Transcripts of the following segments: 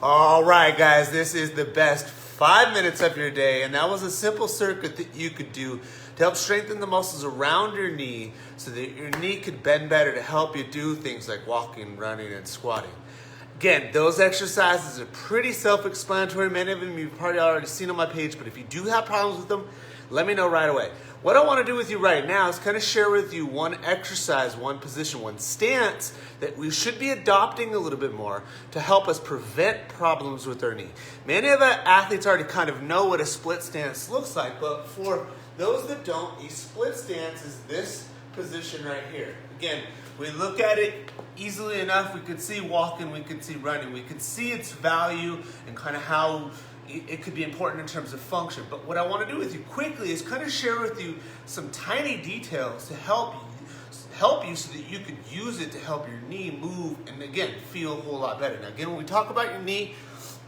All right, guys, this is the best 5 minutes of your day, and that was a simple circuit that you could do to help strengthen the muscles around your knee so that your knee could bend better to help you do things like walking, running, and squatting. Again, those exercises are pretty self-explanatory. Many of them you've probably already seen on my page, but if you do have problems with them, let me know right away. What I want to do with you right now is kind of share with you one exercise, one position, one stance that we should be adopting a little bit more to help us prevent problems with our knee. Many of our athletes already kind of know what a split stance looks like, but for those that don't, a split stance is this position right here. Again, we look at it easily enough. We could see walking, we could see running, we could see its value and kind of how it could be important in terms of function. But what I want to do with you quickly is kind of share with you some tiny details to help you so that you could use it to help your knee move and again feel a whole lot better. Now again, when we talk about your knee,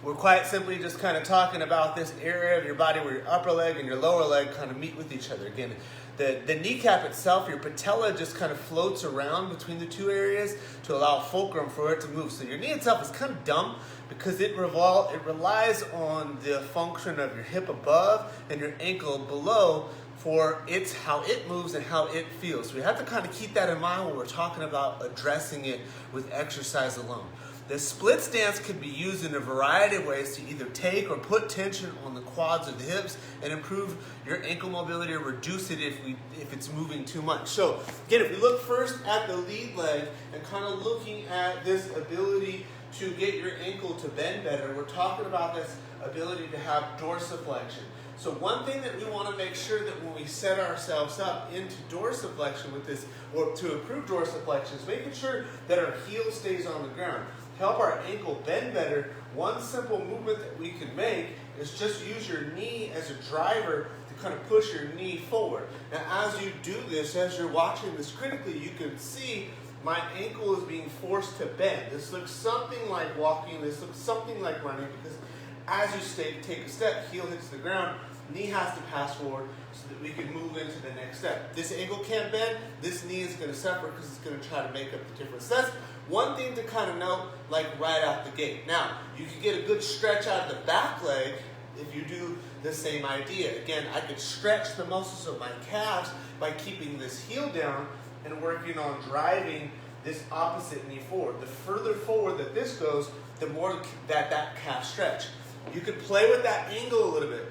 we're quite simply just kind of talking about this area of your body where your upper leg and your lower leg kind of meet with each other. Again, the kneecap itself, your patella just kind of floats around between the two areas to allow fulcrum for it to move. So your knee itself is kind of dumb because it relies on the function of your hip above and your ankle below for how it moves and how it feels. So we have to kind of keep that in mind when we're talking about addressing it with exercise alone. The split stance can be used in a variety of ways to either take or put tension on the quads or the hips and improve your ankle mobility or reduce it if it's moving too much. So again, if we look first at the lead leg and kind of looking at this ability to get your ankle to bend better, we're talking about this ability to have dorsiflexion. So one thing that we want to make sure that when we set ourselves up into dorsiflexion with this, or to improve dorsiflexion, is making sure that our heel stays on the ground. To help our ankle bend better, one simple movement that we can make is just use your knee as a driver to kind of push your knee forward. Now as you do this, as you're watching this critically, you can see my ankle is being forced to bend. This looks something like walking, this looks something like running, because as you take a step, heel hits the ground, knee has to pass forward so that we can move into the next step. This ankle can't bend, this knee is going to suffer because it's going to try to make up the difference. That's One thing to kind of note, like right out the gate. Now, you can get a good stretch out of the back leg if you do the same idea. Again, I could stretch the muscles of my calves by keeping this heel down and working on driving this opposite knee forward. The further forward that this goes, the more that calf stretch. You could play with that angle a little bit.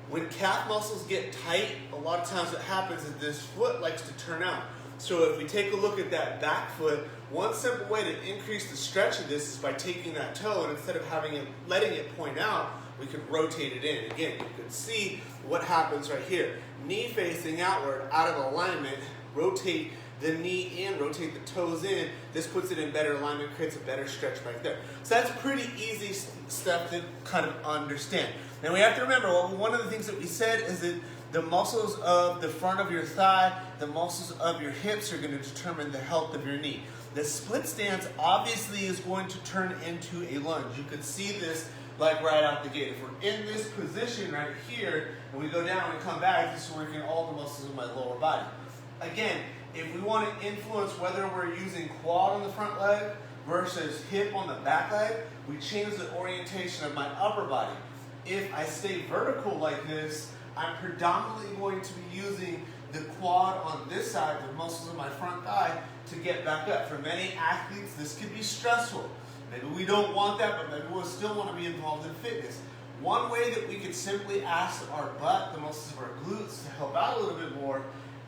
When calf muscles get tight, a lot of times what happens is this foot likes to turn out. So if we take a look at that back foot, one simple way to increase the stretch of this is by taking that toe, and instead of letting it point out, we could rotate it in. Again, you can see what happens right here. Knee facing outward, out of alignment, rotate the knee in, rotate the toes in. This puts it in better alignment, creates a better stretch right there. So that's pretty easy stuff to kind of understand. Now we have to remember, well, one of the things that we said is that the muscles of the front of your thigh, the muscles of your hips are going to determine the health of your knee. The split stance obviously is going to turn into a lunge. You could see this like right out the gate. If we're in this position right here, and we go down and come back, this is working all the muscles of my lower body. Again, if we want to influence whether we're using quad on the front leg versus hip on the back leg, we change the orientation of my upper body. If I stay vertical like this, I'm predominantly going to be using the quad on this side, the muscles of my front thigh, to get back up. For many athletes, this could be stressful. Maybe we don't want that, but maybe we'll still want to be involved in fitness. One way that we could simply ask our butt, the muscles of our glutes, to help out a little bit more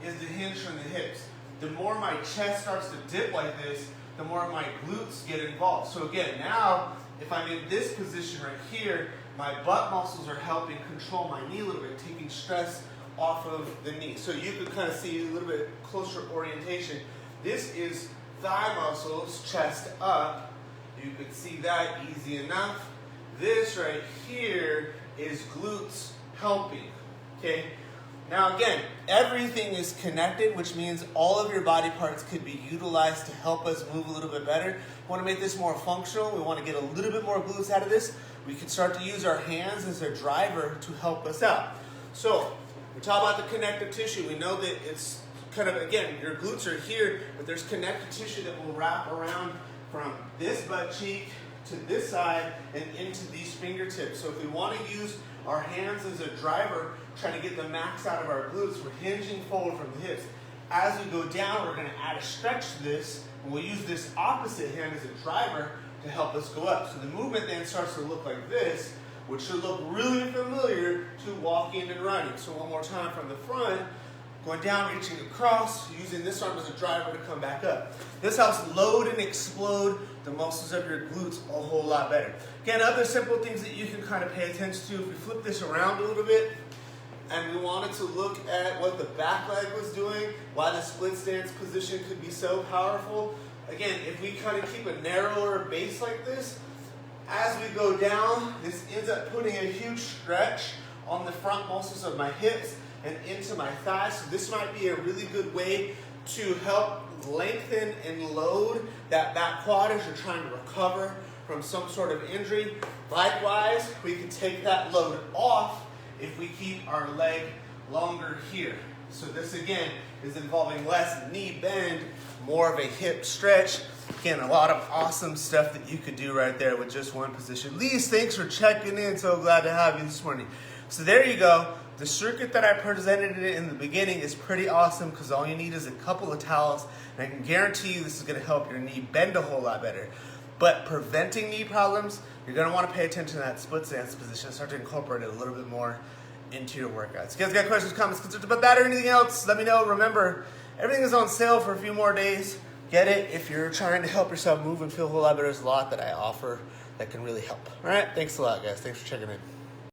is to hinge from the hips. The more my chest starts to dip like this, the more my glutes get involved. So again, now, if I'm in this position right here, my butt muscles are helping control my knee a little bit, taking stress off of the knee. So you can kind of see a little bit closer orientation. This is thigh muscles, chest up. You could see that easy enough. This right here is glutes helping, okay? Now again, everything is connected, which means all of your body parts could be utilized to help us move a little bit better. We want to make this more functional. We want to get a little bit more glutes out of this. We can start to use our hands as a driver to help us out. So, we talk about the connective tissue. We know that it's kind of, again, your glutes are here, but there's connective tissue that will wrap around from this butt cheek to this side and into these fingertips. So if we want to use our hands as a driver, trying to get the max out of our glutes, we're hinging forward from the hips. As we go down, we're going to add a stretch to this, and we'll use this opposite hand as a driver to help us go up. So the movement then starts to look like this, which should look really familiar to walking and running. So one more time from the front, going down, reaching across, using this arm as a driver to come back up. This helps load and explode the muscles of your glutes a whole lot better. Again, other simple things that you can kind of pay attention to. If we flip this around a little bit, and we wanted to look at what the back leg was doing, why the split stance position could be so powerful. Again, if we kind of keep a narrower base like this, as we go down, this ends up putting a huge stretch on the front muscles of my hips and into my thighs. So this might be a really good way to help lengthen and load that back quad as you're trying to recover from some sort of injury. Likewise, we can take that load off if we keep our leg longer here. So this again is involving less knee bend, more of a hip stretch. Again, a lot of awesome stuff that you could do right there with just one position. Lise, thanks for checking in. So glad to have you this morning. So there you go. The circuit that I presented in the beginning is pretty awesome because all you need is a couple of towels, and I can guarantee you this is going to help your knee bend a whole lot better. But preventing knee problems, you're going to want to pay attention to that split stance position and start to incorporate it a little bit more into your workouts. If you guys got questions, comments, concerns about that or anything else, let me know. Remember, everything is on sale for a few more days. Get it if you're trying to help yourself move and feel a whole lot better. There's a lot that I offer that can really help. All right, thanks a lot, guys. Thanks for checking in.